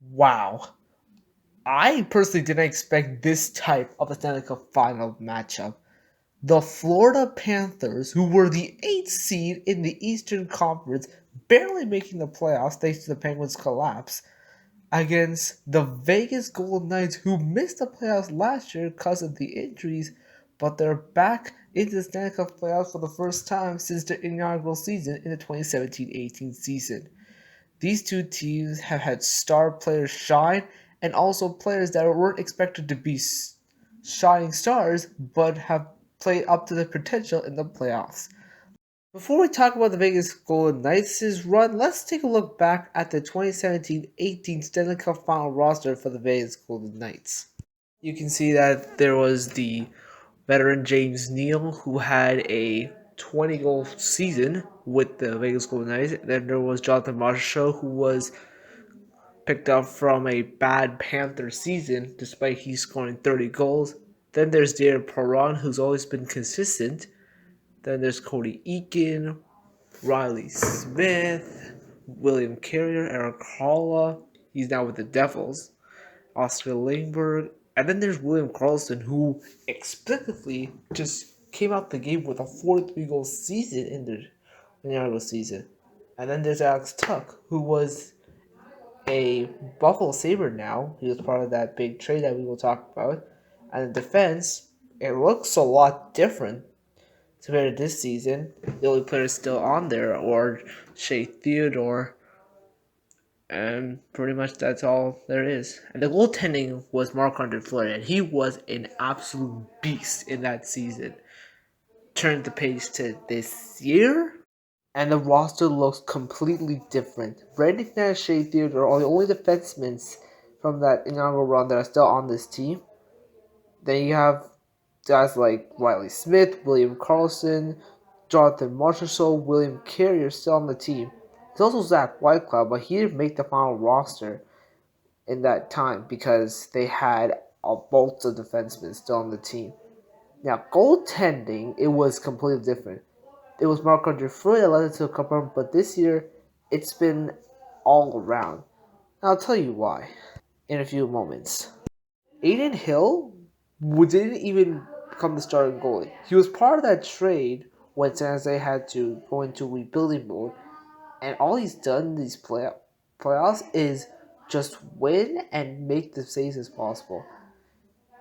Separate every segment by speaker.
Speaker 1: Wow. I personally didn't expect this type of a Stanley Cup final matchup. The Florida Panthers, who were the 8th seed in the Eastern Conference, barely making the playoffs thanks to the Penguins' collapse, against the Vegas Golden Knights, who missed the playoffs last year because of the injuries, but they're back into the Stanley Cup playoffs for the first time since their inaugural season in the 2017-18 season. These two teams have had star players shine and also players that weren't expected to be shining stars but have played up to their potential in the playoffs. Before we talk about the Vegas Golden Knights' run, let's take a look back at the 2017-18 Stanley Cup final roster for the Vegas Golden Knights. You can see that there was the veteran James Neal, who had a 20-goal season with the Vegas Golden Knights. Then there was Jonathan Marchessault, who was picked up from a bad Panther season, despite he scoring 30 goals. Then there's Darren Perron, who's always been consistent. Then there's Cody Eakin, Reilly Smith, William Carrier, Eric Holla. He's now with the Devils. Oscar Lindbergh. And then there's William Karlsson, who explicitly just came out the game with a 43-goal season in the inaugural season. And then there's Alex Tuck, who was a Buffalo Sabre now. He was part of that big trade that we will talk about. And in defense, it looks a lot different compared to this season. The only players still on there are Shea Theodore, and pretty much that's all there is. And the goaltending was Marc-Andre Fleury, and he was an absolute beast in that season. Turn the page to this year, and the roster looks completely different. Brandon and Shea Theodore are the only defensemen from that inaugural run that are still on this team. Then you have guys like Reilly Smith, William Karlsson, Jonathan Marchessault, William Carrier still on the team. There's also Zach Whitecloud, but he didn't make the final roster in that time because they had a bolt of defensemen still on the team. Now, goaltending, it was completely different. It was Marc-Andre Fleury that led it to a couple, but this year, it's been all around. And I'll tell you why in a few moments. Adin Hill didn't even become the starting goalie. He was part of that trade when San Jose had to go into rebuilding mode, and all he's done in these playoffs is just win and make the saves as possible.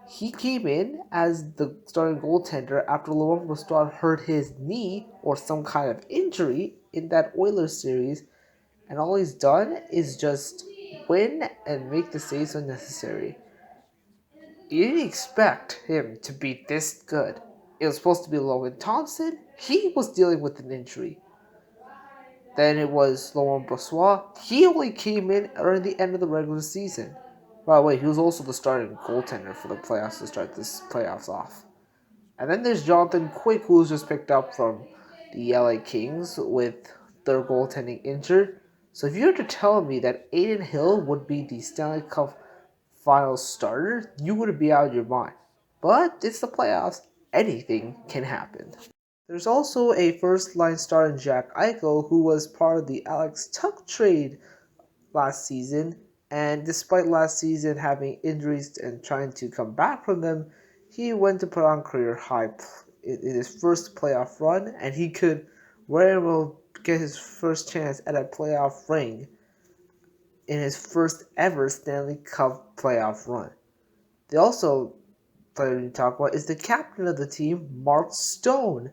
Speaker 1: He came in as the starting goaltender after Laurent Brossoit hurt his knee or some kind of injury in that Oilers series, and all he's done is just win and make the saves when necessary. You didn't expect him to be this good. It was supposed to be Logan Thompson. He was dealing with an injury. Then it was Laurent Brossoit. He only came in around the end of the regular season. By the way, he was also the starting goaltender for the playoffs to start this playoffs off. And then there's Jonathan Quick, who was just picked up from the LA Kings with their goaltending injured. So if you were to tell me that Adin Hill would be the Stanley Cup final starter, you would be out of your mind. But it's the playoffs. Anything can happen. There's also a first line star in Jack Eichel, who was part of the Alex Tuck trade last season, and despite last season having injuries and trying to come back from them, he went to put on career high in his first playoff run, and he could very well get his first chance at a playoff ring in his first ever Stanley Cup playoff run. The also player we talk about is the captain of the team, Mark Stone.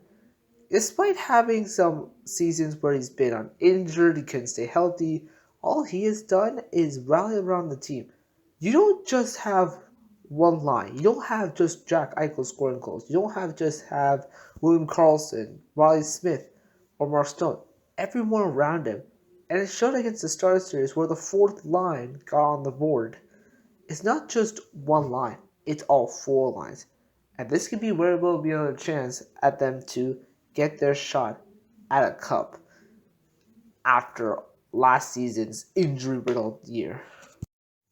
Speaker 1: Despite having some seasons where he's been on injured, he couldn't stay healthy, all he has done is rally around the team. You don't just have one line. You don't have just Jack Eichel scoring goals. You don't have William Karlsson, Riley Smith, or Mark Stone. Everyone around him. And it showed against the Star Series where the fourth line got on the board. It's not just one line. It's all four lines. And this could be where it will be another chance at them to get their shot at a cup after last season's injury-riddled year.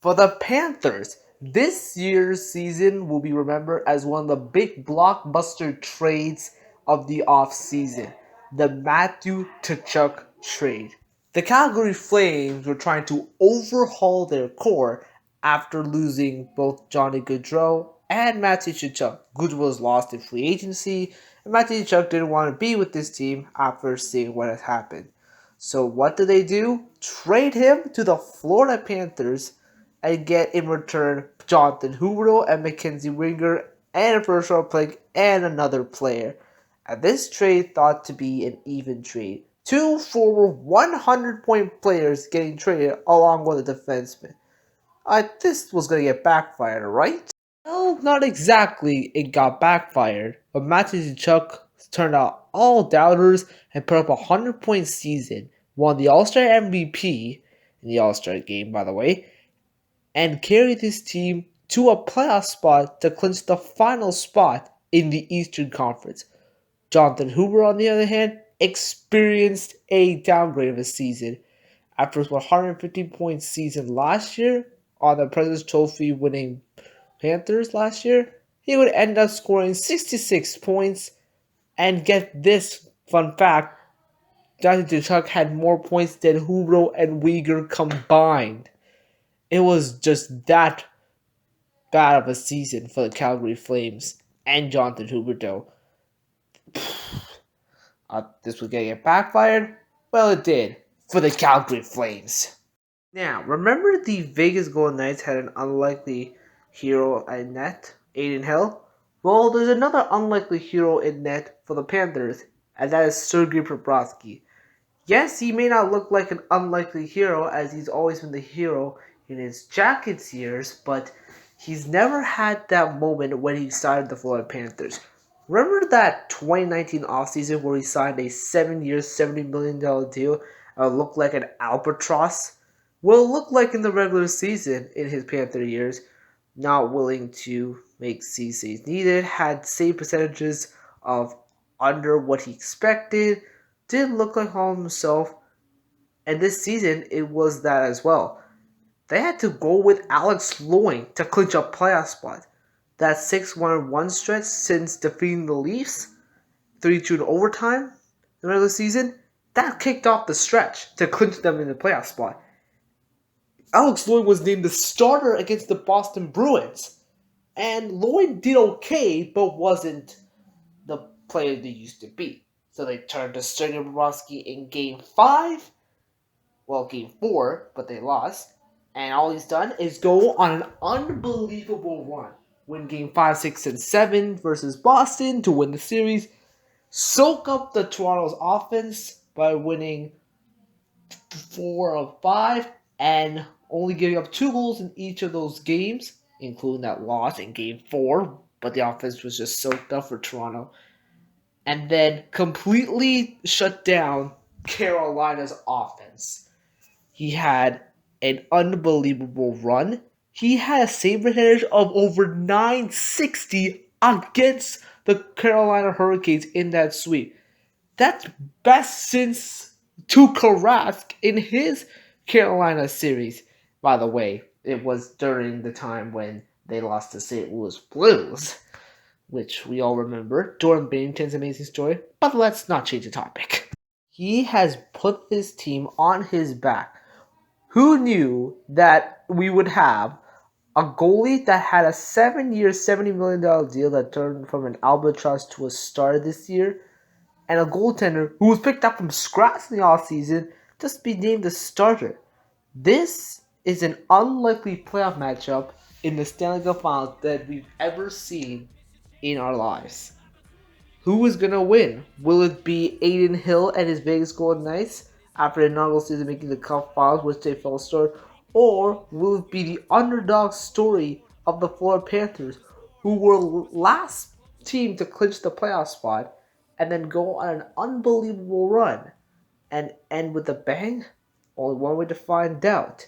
Speaker 1: For the Panthers, this year's season will be remembered as one of the big blockbuster trades of the offseason, the Matthew Tkachuk trade. The Calgary Flames were trying to overhaul their core after losing both Johnny Gaudreau and Matthew Tkachuk. Gaudreau was lost in free agency, and Matthew Tkachuk didn't want to be with this team after seeing what had happened. So what did they do? Trade him to the Florida Panthers and get in return Jonathan Huberdeau and Mackenzie Weegar and a first round pick and another player. And this trade thought to be an even trade. Two former 100-point players getting traded along with a defenseman. This was going to get backfired, right? Well, not exactly it got backfired, but Matthew Tkachuk turned out all doubters and put up a 100-point season, won the All-Star MVP in the All-Star game, by the way, and carried his team to a playoff spot to clinch the final spot in the Eastern Conference. Jonathan Huber, on the other hand, experienced a downgrade of his season. After his 150-point season last year on the President's Trophy winning Panthers last year, he would end up scoring 66 points. And get this fun fact, Jonathan Tkachuk had more points than Huber and Weegar combined. It was just that bad of a season for the Calgary Flames and Jonathan Huberdeau. This was going to get backfired? Well, it did for the Calgary Flames. Now, remember the Vegas Golden Knights had an unlikely hero at net, Adin Hill? Well, there's another unlikely hero in net for the Panthers, and that is Sergei Bobrovsky. Yes, he may not look like an unlikely hero as he's always been the hero in his Jackets years, but he's never had that moment when he signed the Florida Panthers. Remember that 2019 offseason where he signed a 7-year, $70 million deal and looked like an albatross? Well, it looked like in the regular season in his Panther years, not willing to make CCs needed, had save percentages of under what he expected, didn't look like home himself, and this season it was that as well. They had to go with Alex Loin to clinch a playoff spot. That 6-1-1 stretch since defeating the Leafs, 3-2 in overtime in the regular season, that kicked off the stretch to clinch them in the playoff spot. Alex Loin was named the starter against the Boston Bruins, and Loin did okay, but wasn't the player they used to be. So they turned to Sergei Bobrovsky in Game 5, Game 4, but they lost. And all he's done is go on an unbelievable run. Win Game 5, 6, and 7 versus Boston to win the series. Soak up the Toronto's offense by winning 4 of 5 and only giving up 2 goals in each of those games, including that loss in Game 4. But the offense was just soaked up for Toronto. And then completely shut down Carolina's offense. He had an unbelievable run. He had a save percentage of over 960 against the Carolina Hurricanes in that sweep. That's best since Tuukka Rask in his Carolina series. By the way, it was during the time when they lost to St. Louis Blues, which we all remember. Jordan Binnington's amazing story, but let's not change the topic. He has put this team on his back. Who knew that we would have a goalie that had a 7-year, $70 million deal that turned from an albatross to a star this year, and a goaltender who was picked up from scratch in the offseason just to be named the starter? This is an unlikely playoff matchup in the Stanley Cup Finals that we've ever seen in our lives. Who is going to win? Will it be Adin Hill and his Vegas Golden Knights after the inaugural season making the Cup Finals, which they fell short? Or will it be the underdog story of the Florida Panthers, who were last team to clinch the playoff spot and then go on an unbelievable run and end with a bang? Only one way to find out.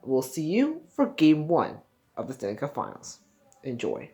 Speaker 1: We'll see you for Game 1 of the Stanley Cup Finals. Enjoy.